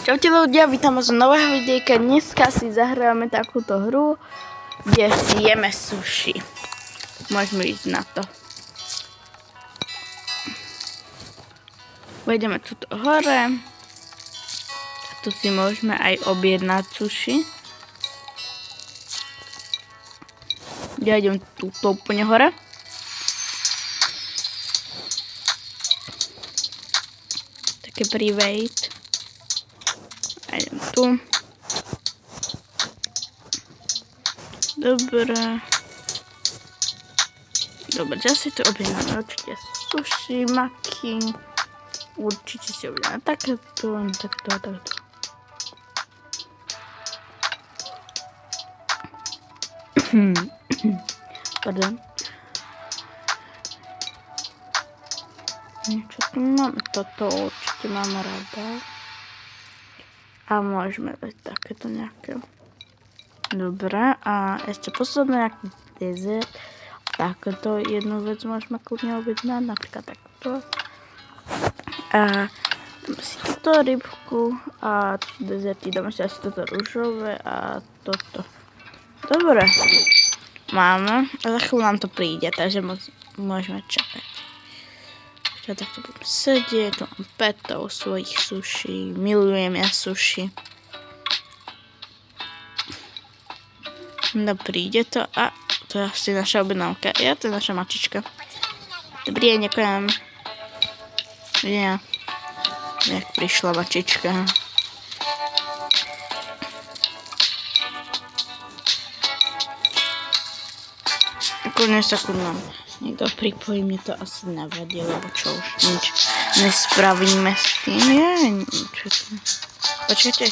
Čaute ľudia, vítam vás z nového videjka. Dneska si zahráme takúto hru, kde si jeme sushi. Môžeme ísť na to. Pôjdeme tuto hore. Tu si môžeme aj objednať sushi. Ja idem tuto úplne hore. Také private. A idem tu. Dobre. Dobre, ja si tu objednám určite sushi, maki. Určite si objednám takéto, takto. Pardon. Čo tu máme? Toto určite mám rada. A môžeme dať takéto nejaké. Dobre, a ešte posledný nejaký dezert. Takéto jednu vec môžeme kľudne objednať, napríklad takto. A dáme si túto rybku a tu dezerty, dáme si asi toto rúžové a toto. Dobre, máme. A za chvíľu nám to príde, takže môžeme čakať. Ja takto budem sedieť, tu mám petov svojich sushi, milujem ja sushi. No príde to a to je asi naša objednávka. Ja, to je naša mačička. Dobrý deň, ďakujem. Ja. Jak prišla mačička. Kľudne sekundám. Niekto pripojí, mi to asi nevadí, lebo čo už nič nespravíme s tým. Počkajte.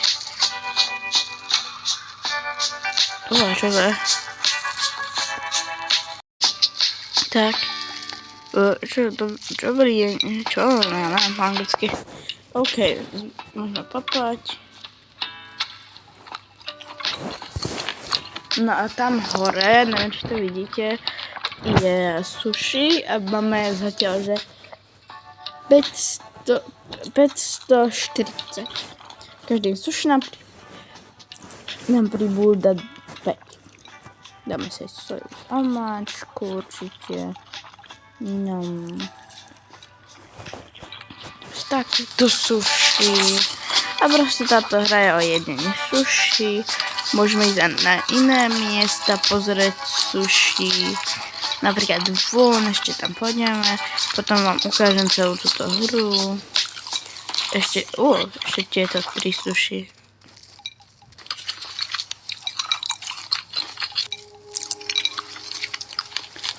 Čo to je? Tak. Dobrý deň. Čo? Ja neviem po anglicky. OK, môžeme papať. No a tam hore, neviem, či to vidíte, je sushi a máme zatiaľ, že 540. Každý sushi nám pribúda 5. Dáme si svoju omáčku určite. Takéto sushi. A proste táto hra je o jedení sushi. Môžeme ísť na iné miesta, pozrieť sushi. Napríklad von, ešte tam pôjdeme. Potom vám ukážem celú túto hru. Ešte tieto 3 sushi.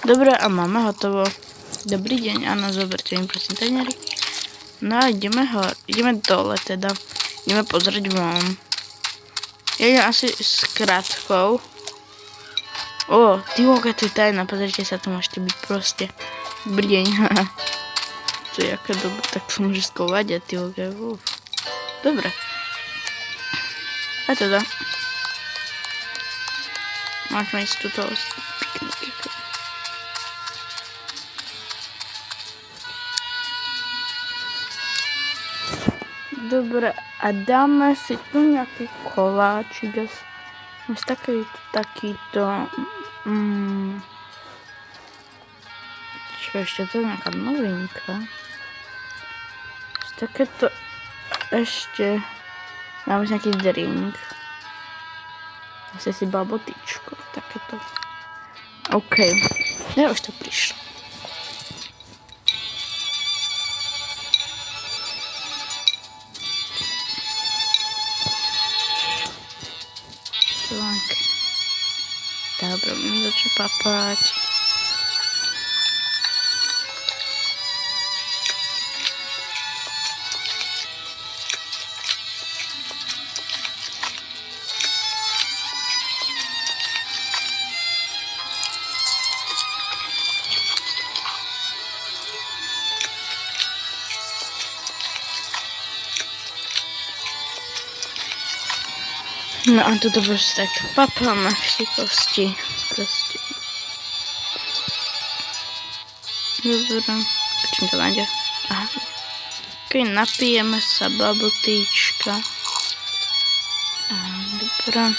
Dobre, a máme hotovo. Dobrý deň, áno, zoberte mi prosím tanieri. No a ideme dole teda. Ideme pozrieť von. Ja idem asi s krátkou. Ty voľka, to je tajná, pozrite sa, tu môžete byť proste. Dobrý deň. To je aká doba, tak sa môže skovať a ty voľka. Dobre. A teda. Môžeme ísť tuto piknik. Dobre, a dáme si tu nejaký koláčik. Takýto. Čo ešte, to je nejaká novinka. Takéto ešte. Dáme si nejaký drink. Asi si babotičko. Takéto. OK. Ja už to prišlo. Dobre, môžem začať papať. No a tuto proste takto papáme šikosti. Proste. Dobre. Počím to nájde. Aha. Ok, napijeme sa babotíčka. Dobra.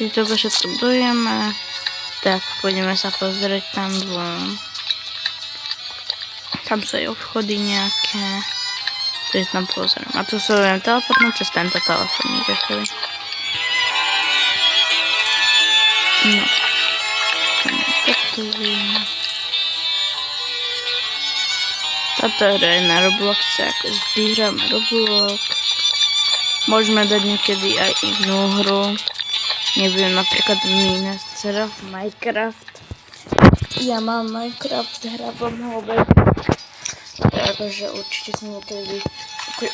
I to všetko dojeme. Tak, pôjdeme sa pozrieť tam von. Tam sú aj obchody nejaké. Takže tam pozriem. A tu sa viem teleportnúť cez tento telefónik. No. Táto hra je na Robloxe, ako vždy hráme Roblox. Môžeme dať niekedy aj inú hru. Neviem, napríklad Minecraft, Minecraft. Ja mám Minecraft, hrávam ho obe. Takže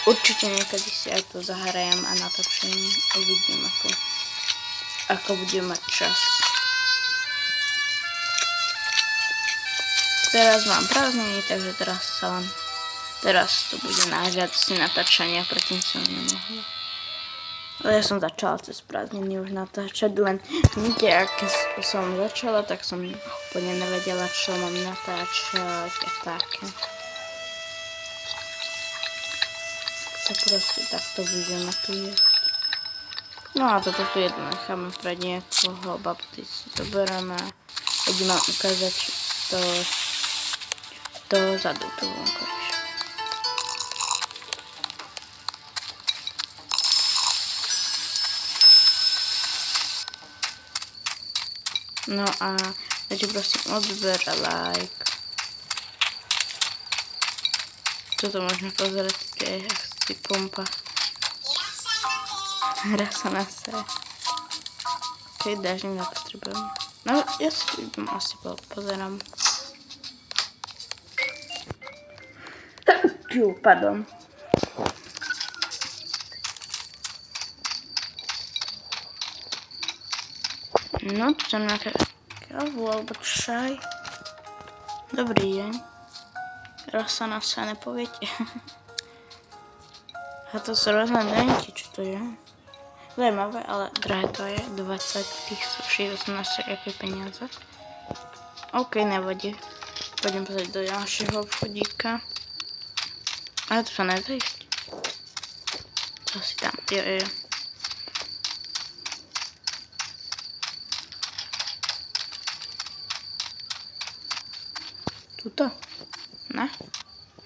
určite niekedy si aj to zahrajem a natočím. Uvidím, ako budem mať čas. Teraz mám prázdniny, takže teraz to bude najviac si natáčania, predtým som nemohla. Ale ja som začala cez prázdniny už natáčať, len niekde, aké som začala, tak som úplne nevedela, čo mám natáčať a také. Tak proste takto budeme tu jesť. No a toto tu jedno necháme pre niekoho, babty si to bereme. Ideme ukázať to dozadu, to vonkoč. No a dajte prosím odber a like. Toto môžeme pozerať, keď si pumpa. Hra sa na se. Keď dážnik nepotrebujem. No ja si tu idem asi pozerám. Pardon. No, tu tam nejaké kávu alebo čaj. Dobrý deň. Raz sa na sa nepoviete. A to sú rôzne drinky, čo to je? Zajímavé, ale drahé to je. 20 tých suší, to sú naše aké peniaze. OK, nevadí. Pôjdem pozrieť do ďalšieho obchodíka. Ale to sa nedá ísť. To si tam, jo. Tuto? Ne?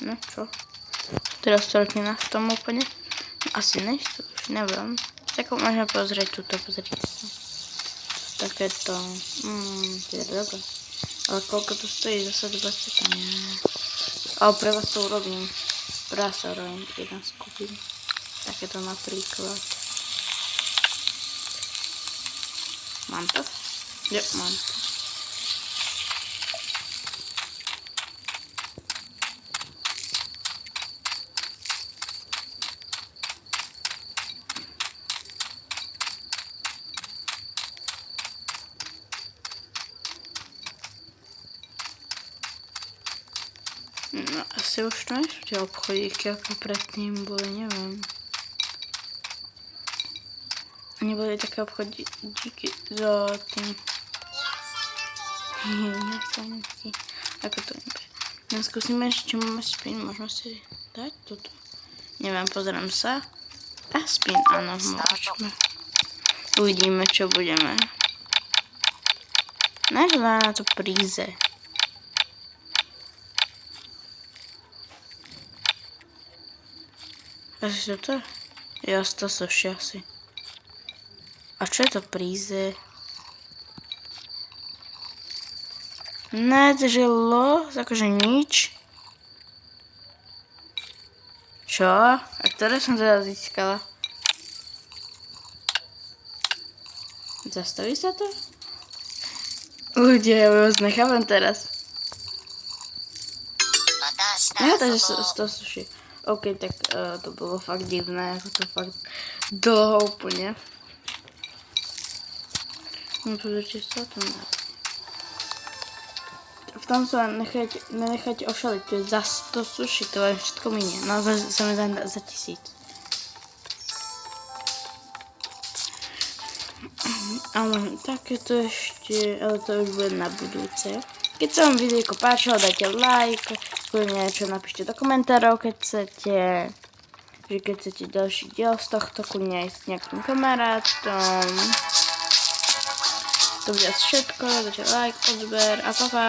No čo? Teraz stretne v tom úplne. Asi nechcú, už neviem. Tak môžeme pozrieť tuto, pozrite sa. Takéto. To je dobré. Ale koľko to stojí? Zase 20 tam je. Ale pre vás to urobím. Pre vás to urobím, jeden skupím. Takéto napríklad. Mám to? Jo, mám to. No asi už to nejsú tie obchodíky, ako predtým boli, neviem. Neboli také obchodíky so tým. Ako to nebude. No skúsime ešte, či máme spin, môžeme si dať toto. Neviem, pozriem sa. A spin, áno, môžeme. Uvidíme, čo budeme. Nažľa na to príze. Asi toto? Jo, 100 sushi asi. A čo je to príze? Ne, to je los, akože nič. Čo? A ktoré som teda získala? Zastaví sa to? Ľudia, ja vás nechávam teraz. Ja, takže 100 sushi. OK, tak to bolo fakt divné, ako to fakt dlho úplne. No pozrite sa tam. V tom sa nenechajte ošaliť, to je za 100 sushi, to vám všetko minie. No sa mi dá za 1000. Ale takéto ešte, ale to už bude na budúce. Keď sa vám videjko páčilo, dajte like, kľudne niečo napíšte do komentárov, keď chcete. že keď chcete ďalší diel z tohto, kľudne aj s nejakým kamarátom. To bude asi všetko, dajte like, odber a pa pa.